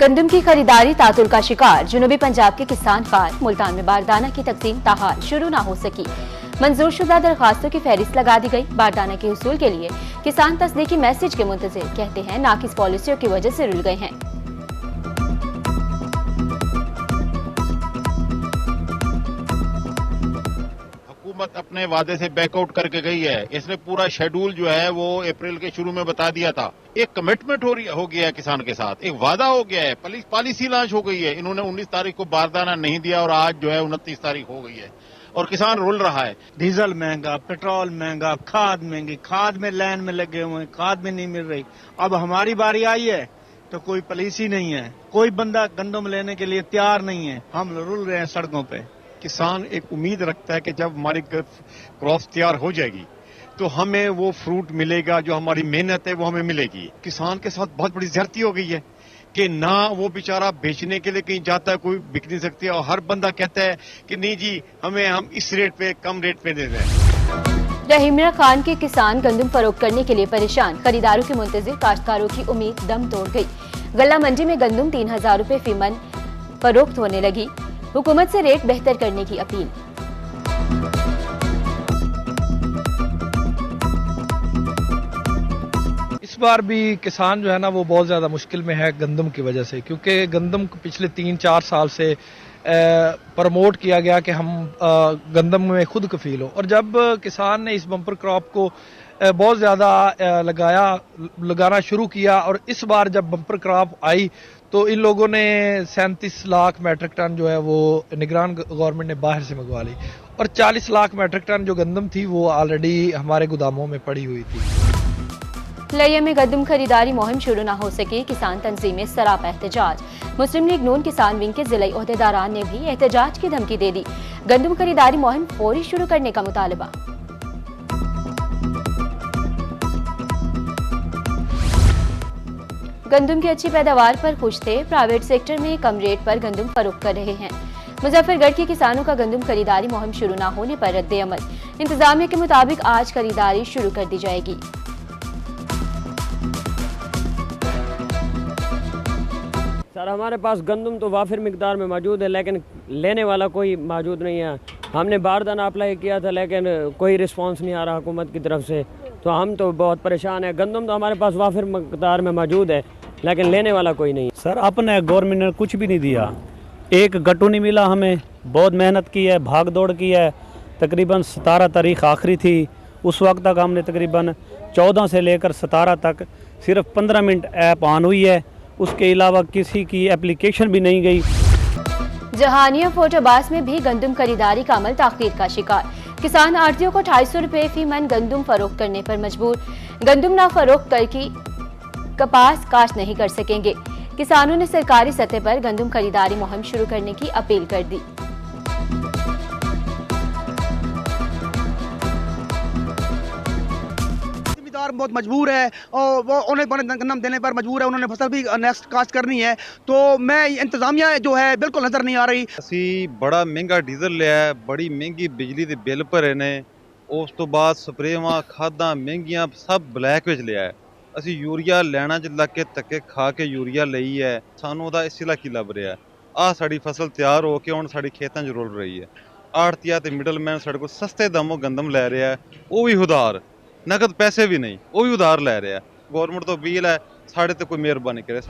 गंदम की खरीदारी तातुल का शिकार। जुनूबी पंजाब के किसान खार। मुल्तान में बारदाना की तकसीम ताहाल शुरू न हो सकी। मंजूर शुदा दरखास्तों की फहरिस्त लगा दी गई। बारदाना के हुसूल के लिए किसान तस्दीकी मैसेज के मुंतजिर। कहते हैं नाकिस पॉलिसियों की वजह से रुल गए हैं। हुकूमत अपने वादे से बैकआउट करके गई है। इसने पूरा शेड्यूल जो है वो अप्रैल के शुरू में बता दिया था। एक कमिटमेंट हो गया है किसान के साथ, एक वादा हो गया है, पॉलिसी लॉन्च हो गई है। इन्होंने 19 तारीख को बारदाना नहीं दिया और आज जो है 29 तारीख हो गई है और किसान रुल रहा है। डीजल महंगा, पेट्रोल महंगा, खाद महंगी, खाद में लाइन में लगे हुए हैं, खाद में नहीं मिल रही। अब हमारी बारी आई है तो कोई पॉलिसी नहीं है, कोई बंदा गंदम लेने के लिए तैयार नहीं है। हम रुल रहे हैं सड़कों पे। किसान एक उम्मीद रखता है कि जब हमारी क्रॉप तैयार हो जाएगी तो हमें वो फ्रूट मिलेगा, जो हमारी मेहनत है वो हमें मिलेगी। किसान के साथ बहुत बड़ी ज्यादती हो गई है कि ना वो बेचारा बेचने के लिए कहीं जाता है, कोई बिक नहीं सकती, और हर बंदा कहता है कि नहीं जी हम इस रेट पे, कम रेट पे दे दें। रहीमिया खान के किसान गंदम फरोख्त करने के लिए परेशान। खरीदारों की मुंतजिर काश्तकारों की उम्मीद दम तोड़ गई। गल्ला मंडी में गंदम 3000 रुपए फी मन फरोख्त होने लगी। हुकूमत से रेट बेहतर करने की अपील। इस बार भी किसान जो है ना वो बहुत ज़्यादा मुश्किल में है गंदम की वजह से, क्योंकि गंदम को पिछले 3-4 साल से प्रमोट किया गया कि हम गंदम में खुद कफील हो, और जब किसान ने इस बम्पर क्रॉप को बहुत ज़्यादा लगाना शुरू किया और इस बार जब बम्पर क्रॉप आई तो इन लोगों ने 37 लाख मैट्रिक टन जो है वो निगरान गवर्नमेंट ने बाहर से मंगवा ली, और 40 लाख मैट्रिक टन जो गंदम थी वो ऑलरेडी हमारे गोदामों में पड़ी हुई थी। लैया में गंदम खरीदारी मुहिम शुरू न हो सकी। किसान तंजीमें सरापा एहतजाज। मुस्लिम लीग नून किसान विंग के जिला ओहदेदारान ने भी एहतजाज की धमकी दे दी। गंदम खरीदारी मुहिम फौरी शुरू करने का मुतालबा। गंदम की अच्छी पैदावार पर खुश थे। प्राइवेट सेक्टर में कम रेट पर गंदम फरोख्त कर रहे हैं। मुजफ्फरगढ़ के किसानों का गंदम खरीदारी मुहिम शुरू न होने पर रद्द अमल। इंतजामिया के मुताबिक आज खरीदारी शुरू कर दी जाएगी। सर हमारे पास गंदम तो वाफिर मिकदार में मौजूद है, लेकिन लेने वाला कोई मौजूद नहीं है। हमने बारदाना अप्लाई किया था लेकिन कोई रिस्पांस नहीं आ रहा हुकूमत की तरफ से, तो हम तो बहुत परेशान है। गंदम तो हमारे पास वाफिर मिकदार में मौजूद है लेकिन लेने वाला कोई नहीं। सर अपने गवर्नमेंट ने कुछ भी नहीं दिया, एक गट्टू नहीं मिला हमें। बहुत मेहनत की है, भाग दौड़ की है। तकरीबन 17 तारीख आखिरी थी, उस वक्त तक हमने तकरीबन 14 से लेकर 17 तक सिर्फ 15 मिनट ऐप ऑन हुई है, उसके अलावा किसी की एप्लीकेशन भी नहीं गई। जहानिया फोर्टाबास में भी गंदम खरीदारी का अमल ताखीर का शिकार। किसान आढ़तियों को 250 रुपए फी मन गंदम फरोख्त करने पर मजबूर। गंदम ना फरोख्त करके कपास काश्त नहीं कर सकेंगे। किसानों ने सरकारी सतह पर गंदम खरीदारी मुहिम शुरू करने की अपील कर दी। बहुत मजबूर है और वो उन्हें गंदम देने पर मजबूर है। उन्होंने फसल भी नेक्स्ट कास्ट करनी है, तो मैं इंतजामिया जो है बिल्कुल नजर नहीं आ रही। ਅਸੀਂ बड़ा महंगा डीजल लिया है, बड़ी महंगी बिजली ਦੇ ਬਿੱਲ ਭਰੇ ਨੇ, ਉਸ ਤੋਂ ਬਾਅਦ ਸਪਰੇਵਾਂ ਖਾਦਾਂ ਮਹਿੰਗੀਆਂ ਸਭ ਬਲੈਕ ਵਿੱਚ ਲਿਆ ਹੈ। ਅਸੀਂ ਯੂਰੀਆ ਲੈਣਾ ਚ ਲੱਗ ਕੇ ਧੱਕੇ ਖਾ ਕੇ ਯੂਰੀਆ ਲਈ ਹੈ, ਸਾਨੂੰ ਉਹਦਾ ਇਸਲਾ ਕੀ ਲੱਭ ਰਿਹਾ। ਆਹ ਸਾਡੀ ਫਸਲ ਤਿਆਰ ਹੋ ਕੇ ਹੁਣ ਸਾਡੀ ਖੇਤਾਂ 'ਚ ਰੁਲ ਰਹੀ ਹੈ। ਆੜਤੀਆ ਤੇ ਮਿਡਲਮੈਨ ਸਾਡੇ ਕੋਲ ਸਸਤੇ ਦਾਮੋਂ ਗੰਦਮ ਲੈ ਰਿਹਾ ਹੈ, ਉਹ ਵੀ ਉਧਾਰ, नकद पैसे भी नहीं, वो भी उधार ले रहा है। गवर्नमेंट तो अपील है साढ़े तो कोई मेहरबानी करे।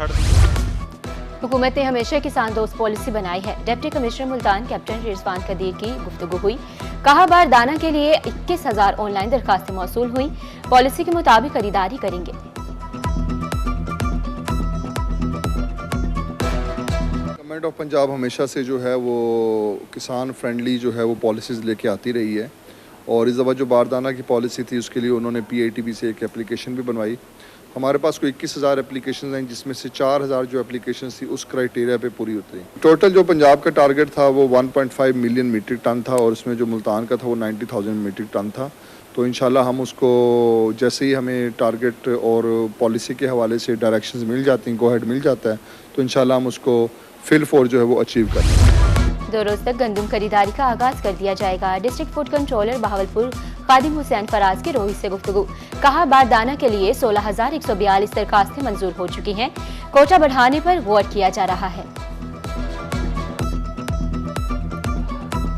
हुकूमत ने हमेशा किसान दोस्त पॉलिसी बनाई है। Deputy commissioner Multan captain Rizwan Qadir की गुफ्तगू हुई। कहा बारदाना के लिए 21,000 ऑनलाइन दरखास्तें मौसूल हुई। पॉलिसी के मुताबिक खरीदारी करेंगे। गवर्नमेंट ऑफ पंजाब हमेशा से जो है वो किसान फ्रेंडली जो है वो पॉलिसीज़ लेके आती रही है, और इस दफ़ा जो बारदाना की पॉलिसी थी उसके लिए उन्होंने PITB से एक एप्लीकेशन भी बनवाई। हमारे पास कोई 21,000 एप्लीकेशन हैं, जिसमें से 4,000 जो एप्लीकेशन थी उस क्राइटेरिया पे पूरी उतरी। टोटल जो पंजाब का टारगेट था वो 1.5 मिलियन मीट्रिक टन था, और उसमें जो मुल्तान का था वो 90,000 मीट्रिक टन था। तो इंशाल्लाह हम उसको जैसे ही हमें टारगेट और पॉलिसी के हवाले से डायरेक्शंस मिल जाती हैं, गो हेड मिल जाता है, तो इंशाल्लाह हम उसको फिल फॉर जो है वो अचीव करें। 2 रोज तक गंदम खरीदारी का आगाज कर दिया जाएगा। डिस्ट्रिक्ट फूड कंट्रोलर बहावलपुर खादिम हुसैन फराज की रोहित से गुफ्तगू। कहा, बारदाना के लिए 16,142 दरखास्तें मंजूर हो चुकी हैं। कोटा बढ़ाने पर गौर किया जा रहा है।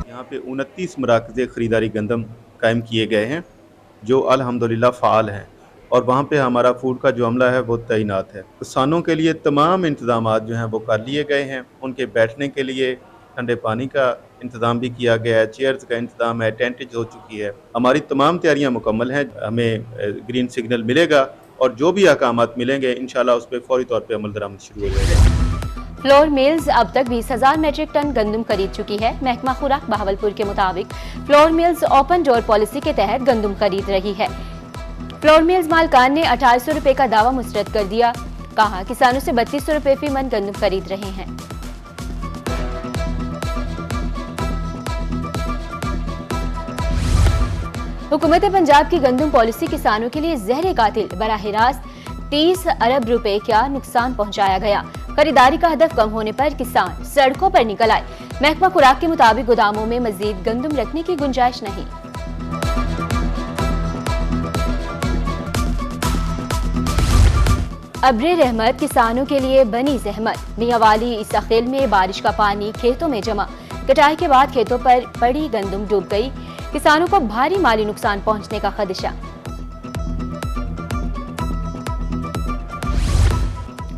यहाँ पे 29 मराकज़े खरीदारी गंदम कायम किए गए हैं जो अल्हम्दुलिल्लाह फ़ाल हैं, और वहाँ पे हमारा फूड का जो अमला है वो तैनात है। किसानों के लिए तमाम इंतजामात जो हैं वो कर लिए गए हैं। उनके बैठने के लिए ठंडे पानी का इंतज़ाम भी किया गया है, चेयर्स का इंतज़ाम है, टेंटेज हो चुकी है। हमारी तमाम तैयारियाँ मुकम्मल हैं। हमें ग्रीन सिग्नल मिलेगा और जो भी अहकामात मिलेंगे इंशाल्लाह उस पर फौरी तौर पर अमल दरामद शुरू हो जाएगा। फ्लोर मिल्स अब तक 20,000 मेट्रिक टन गंदम खरीद चुकी है। महकमा खुराक बहावलपुर के मुताबिक flour mills open door policy के तहत गंदम खरीद रही है। फ्लोर मिल्स मालकान ने 2800 रुपए का दावा मुस्तरद कर दिया। कहा, किसानों से 3200 रुपए फी मन गंदम खरीद रहे हैं। हुकूमत पंजाब की गंदम पॉलिसी किसानों के लिए जहर कातिल। बराह रास्त 30 अरब रुपए का नुकसान पहुंचाया गया। खरीदारी का हदफ कम होने पर किसान सड़कों पर निकल आए। महकमा खुराक के मुताबिक गोदामों में मजीद गंदम रखने की गुंजाइश नहीं। अब्रे रहमत किसानों के लिए बनी जहमत। मियांवाली ईसाखेल में बारिश का पानी खेतों में जमा। कटाई के बाद खेतों पर पड़ी गंदम डूब गई। किसानों को भारी माली नुकसान पहुंचने का खदशा।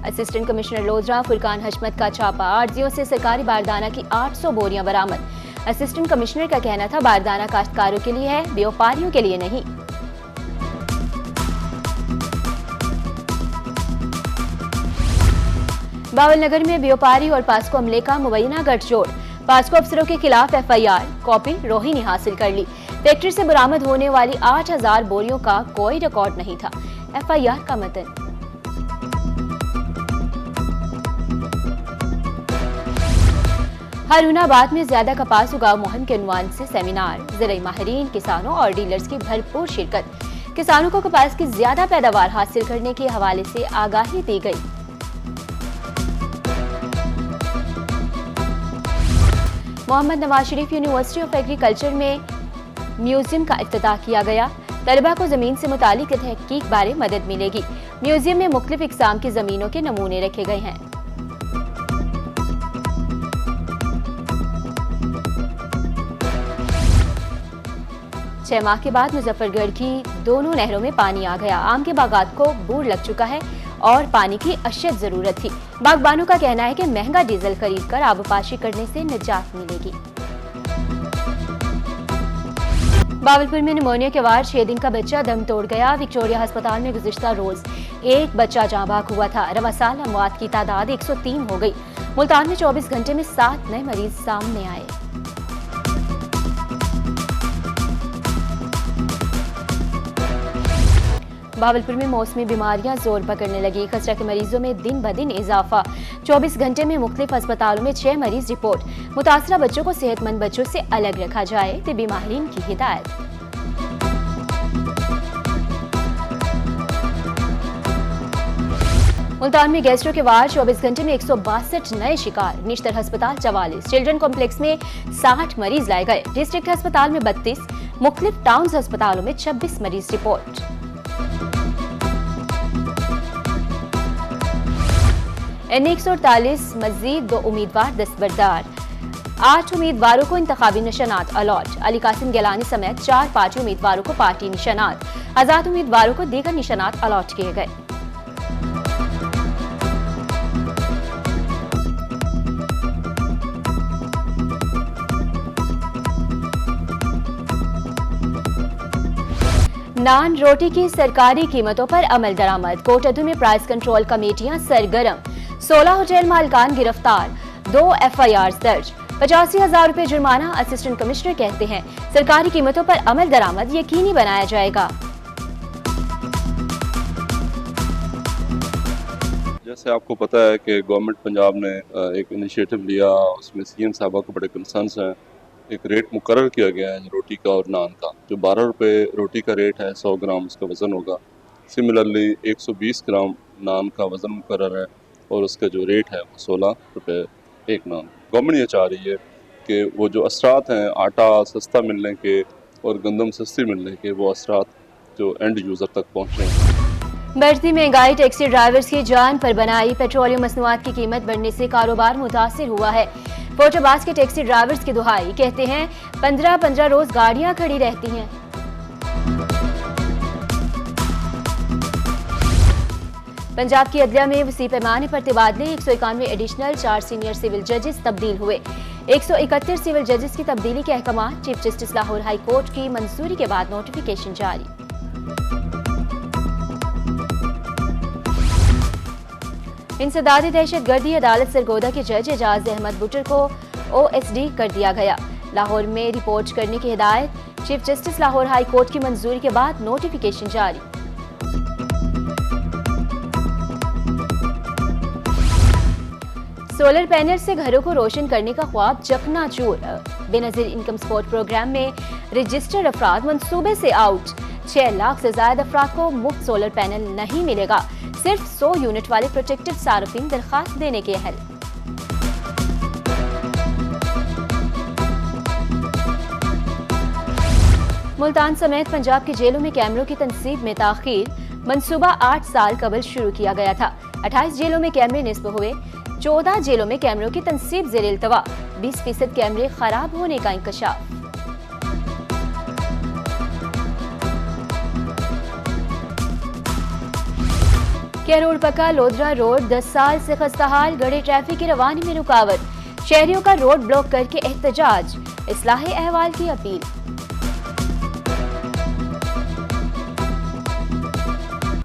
असिस्टेंट कमिश्नर लोधरा फुरकान हशमत का छापा। आड़तियों से सरकारी बारदाना की 800 बोरियां बरामद। असिस्टेंट कमिश्नर का कहना था, बारदाना काश्तकारों के लिए है, व्यापारियों के लिए नहीं। बावलनगर में व्यापारी और पास्को अमले का मुबैना गठजोड़। पास्को अफसरों के खिलाफ FIR कॉपी रोही ने हासिल कर ली। फैक्ट्री से बरामद होने वाली 8,000 बोरियों का कोई रिकॉर्ड नहीं था। FIR का मतन। हारूनाबाद में ज्यादा कपास उगाओ मुहिम के उन्वान से सेमिनार। ज़राई माहिरीन, किसानों और डीलर्स की भरपूर शिरकत। किसानों को कपास की ज्यादा पैदावार हासिल करने के हवाले से आगाही दी गई। Mohammad Nawaz Sharif university of agriculture में म्यूजियम का इफ्तिताह किया गया। तलबा को जमीन से मुतालिक तहकीक बारे मदद मिलेगी। म्यूजियम में मुख्तलिफ इकसाम की जमीनों के नमूने रखे गए हैं। 6 माह के बाद मुजफ्फरगढ़ की दोनों नहरों में पानी आ गया। आम के बागात को बूर लग चुका है और पानी की अशद जरूरत थी। बागबानों का कहना है कि महंगा डीजल खरीद कर आबपाशी करने से निजात मिलेगी। बावलपुर में निमोनिया के वार 6 दिन का बच्चा दम तोड़ गया। विक्टोरिया अस्पताल में गुज़िश्ता रोज एक बच्चा जाँ बाग हुआ था। रवा साल अमवात की तादाद 103 हो गई। मुल्तान में 24 घंटे में 7 नए मरीज सामने आए। बावलपुर में मौसमी बीमारियां जोर पकड़ने लगी। खसरा के मरीजों में दिन ब दिन इजाफा। 24 घंटे में मुख्तलिफ अस्पतालों में 6 मरीज रिपोर्ट। मुतासरा बच्चों को सेहतमंद बच्चों से अलग रखा जाए, तिब्बी माहिरीन की हिदायत। मुल्तान में गैस्ट्रो के वार 24 घंटे में 162 नए शिकार। निश्तर अस्पताल 44, चिल्ड्रन कॉम्प्लेक्स में 60 मरीज लाए गए। डिस्ट्रिक्ट अस्पताल में 32, मुख्तलिफ टाउन अस्पतालों में 26 मरीज रिपोर्ट। N148 मजीद 2 उम्मीदवार दस्तबरदार। 8 उम्मीदवारों को इंतखाबी निशानात अलॉट। अली कासिम गिलानी समेत 4 पार्टी उम्मीदवारों को पार्टी निशानात। आजाद उम्मीदवारों को दीगर निशानात अलॉट किए गए। नान रोटी की सरकारी कीमतों पर अमल दरामद। कोटअदू में प्राइस कंट्रोल कमेटियां सरगर्म। 16 होटल मालकान गिरफ्तार। 2 FIR दर्ज। 85,000 रुपए जुर्माना। असिस्टेंट कमिश्नर कहते हैं, सरकारी कीमतों पर अमल दरामद यकीनी बनाया जाएगा। जैसे आपको पता है कि गवर्नमेंट पंजाब ने एक इनिशिएटिव लिया, उसमें CM साहबा को बड़े कंसर्न्स हैं। एक रेट मुकर्रर किया गया है रोटी का और नान का। जो 12 रुपये रोटी का रेट है, 100 ग्राम उसका वज़न होगा। सिमिलरली 120 ग्राम नान का वज़न मुकर्रर है और उसका जो रेट है वो 16 रुपये एक नान। गवर्नमेंट ये चाह रही है कि वो जो असरात हैं आटा सस्ता मिलने के और गंदम सस्ती मिलने के, वो असरात जो एंड यूज़र तक पहुँच रहे हैं। बढ़ती महंगाई टैक्सी ड्राइवर्स की जान पर बनाई। पेट्रोलियम मसनूआत की कीमत बढ़ने से कारोबार मुतासिर हुआ है। फोर्टबास के टैक्सी ड्राइवर्स की दुहाई, कहते हैं 15-15 रोज गाड़ियां खड़ी रहती हैं। पंजाब की अदलिया में वसी पैमाने पर तबादले, 191 एडिशनल, 4 सीनियर सिविल जजेस तब्दील हुए। 131 सिविल जजेस की तब्दीली के अहकाम। Chief justice Lahore high court की मंजूरी के बाद नोटिफिकेशन जारी। इंसदादी दहशतगर्दी अदालत सरगोदा के जज एजाज अहमद बुटर को OSD कर दिया गया। लाहौर में रिपोर्ट करने की हिदायत। Chief justice Lahore high court की मंजूरी के बाद नोटिफिकेशन जारी। सोलर पैनल से घरों को रोशन करने का ख्वाब चकनाचूर। बेनजीर इनकम सपोर्ट प्रोग्राम में रजिस्टर्ड अफराद मंसूबे से आउट। 6 लाख से ज्यादा अफराद को मुफ्त सोलर पैनल नहीं मिलेगा। सिर्फ 100 यूनिट वाले प्रोटेक्टेड सार्फिन दरखास्त देने के अहल। मुल्तान समेत पंजाब की जेलों में कैमरों की तनसीब में ताखीर। मंसूबा 8 साल कबल शुरू किया गया था। 28 जेलों में कैमरे निस्ब हुए। 14 जेलों में कैमरों की तनसीब ज़ेर इल्तवा। 20% कैमरे खराब होने का इंकशाफ। क्या रोड पक्का, लोधरा रोड 10 साल से खस्ताहाल। गड़े ट्रैफिक की रवानी में रुकावट। शहरियों का रोड ब्लॉक करके एहतजाज। इस्लाही अहवाल की अपील।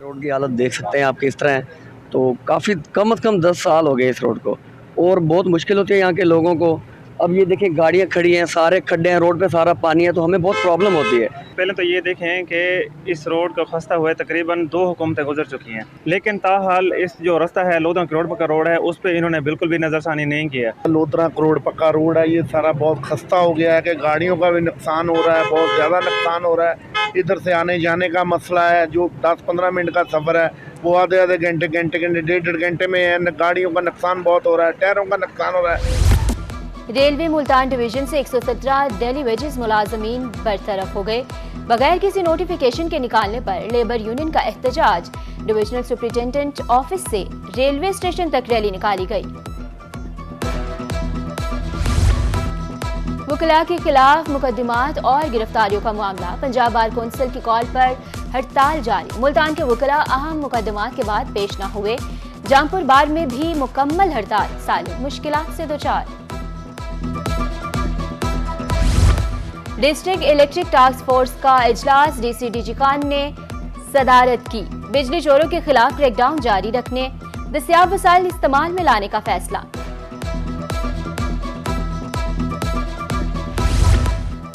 रोड की हालत देख सकते हैं आप किस तरह है। तो काफ़ी कम से कम 10 साल हो गए इस रोड को और बहुत मुश्किल होती है यहाँ के लोगों को। अब ये देखें गाड़ियाँ खड़ी हैं, सारे खड्डे हैं, रोड पे सारा पानी है, तो हमें बहुत प्रॉब्लम होती है। पहले तो ये देखें कि इस रोड को खस्ता हुए तकरीबन 2 हुकूमतें गुजर चुकी हैं, लेकिन ताहाल इस जो रास्ता है लोधरा करोड़ पक्का रोड है उस पर इन्होंने बिल्कुल भी नज़रसानी नहीं किया। लोधरा करोड़ पक्का रोड है, ये सारा बहुत खस्ता हो गया है कि गाड़ियों का भी नुकसान हो रहा है, बहुत ज़्यादा नुकसान हो रहा है। इधर से आने जाने का मसला है, जो 10-15 मिनट का सफ़र है वो आधे घंटे 1.5 घंटे में है। गाड़ियों का नुकसान बहुत हो रहा है, टायरों का नुकसान हो रहा है। रेलवे मुल्तान डिवीजन से 117 डेली वेजेस मुलाजमीन बरतरफ हो गए। बगैर किसी नोटिफिकेशन के निकालने पर लेबर यूनियन का एहतजाज। डिविजनल सुपरिटेंडेंट ऑफिस से रेलवे स्टेशन तक रैली निकाली गई। वकला के खिलाफ मुकदमात और गिरफ्तारियों का मामला। पंजाब बार कौंसिल की कॉल पर हड़ताल जारी। मुल्तान के वकला अहम मुकदमात के बाद पेश न हुए। जामपुर बार में भी मुकम्मल हड़ताल। सालिक मुश्किलात से दोचार। डिस्ट्रिक्ट इलेक्ट्रिक टास्क फोर्स का इजलास। डीसी डीजी खान ने सदारत की। बिजली चोरों के खिलाफ क्रैकडाउन जारी रखने, दस्याब वसाइल इस्तेमाल में लाने का फैसला।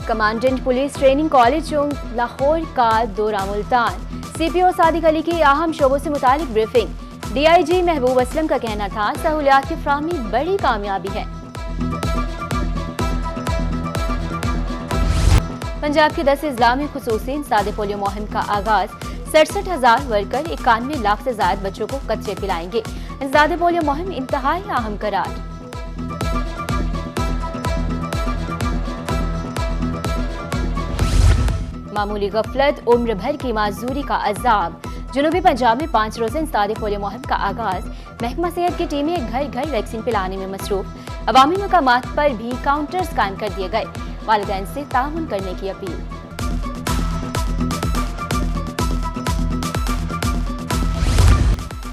Commandant police training college Lahore का दौरा मुल्तान। CPO सादिक अली की अहम शोबों से मुतालिक ब्रीफिंग। DIG महबूब असलम का कहना था सहूलियात की फ्राहमी बड़ी कामयाबी है। पंजाब के 10 अजला में खुसूसी इंसदादे पोलियो मुहिम का आगाज। 67,000 वर्कर 91 लाख से ज्यादा बच्चों को कच्चे पिलाएंगे। इंसदादे पोलियो मुहिम इंतहाई अहम करार। मामूली गफलत उम्र भर की माजूरी का अजाब। जनूबी पंजाब में 5 रोज़ा इंसदादे पोलियो मुहिम का आगाज। महकमा सेहत की टीमें घर घर वैक्सीन पिलाने में मसरूफ। अवामी मकामात पर भी काउंटर्स कायम कर दिए गए। वालिदैन से ताउन करने की अपील।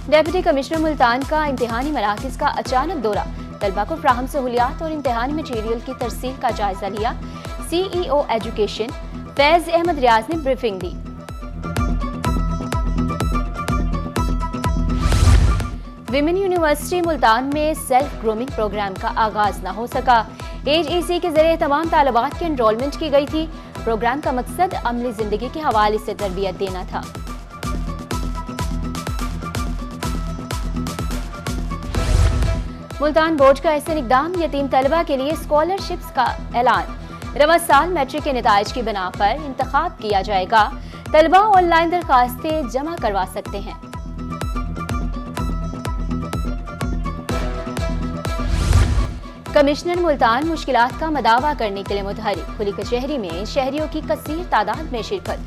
डेप्यूटी कमिश्नर मुल्तान का इम्तिहानी मराकज़ का अचानक दौरा। तलबा को फ्राहम सहूलियात और इम्तिहानी मटीरियल की तरसील का जायजा लिया। CEO एजुकेशन फैज अहमद रियाज ने ब्रीफिंग दी। विमेन यूनिवर्सिटी मुल्तान में सेल्फ ग्रूमिंग प्रोग्राम का आगाज न हो सका। HEC के जरिए तमाम तालिबात की एनरोलमेंट की गई थी। प्रोग्राम का मकसद अमली जिंदगी के हवाले से तरबियत देना था। मुल्तान बोर्ड का ऐसे इक़दाम। यतीम तलबा के लिए स्कॉलरशिप्स का ऐलान। रवा साल मैट्रिक के नताइज की बिना पर इंतखाब किया जाएगा। तलबा ऑनलाइन दरखास्तें जमा करवा सकते हैं। कमिश्नर मुल्तान मुश्किलात का मदावा करने के लिए मुतहरिक। खुली कचहरी में शहरियों की कसीर तादाद में शिरकत।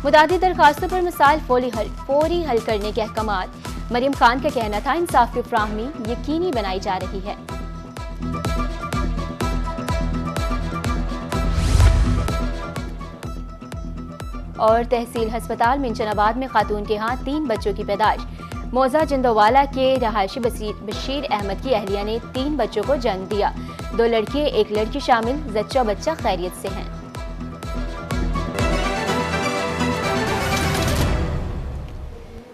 मुतादी दरखास्तों पर मसाइल फौरी हल करने के अहकामात। मरियम खान का कहना था इंसाफ की फ्राहमी यकीनी बनाई जा रही है। और तहसील हस्पताल मिंचनाबाद में खातून के हाथ 3 बच्चों की पैदाइश। मौजा जिंदोवाला के रहायशी बशीर अहमद की अहलिया ने 3 बच्चों को जन्म दिया। 2 लड़के 1 लड़की शामिल। जच्चा बच्चा खैरियत से हैं।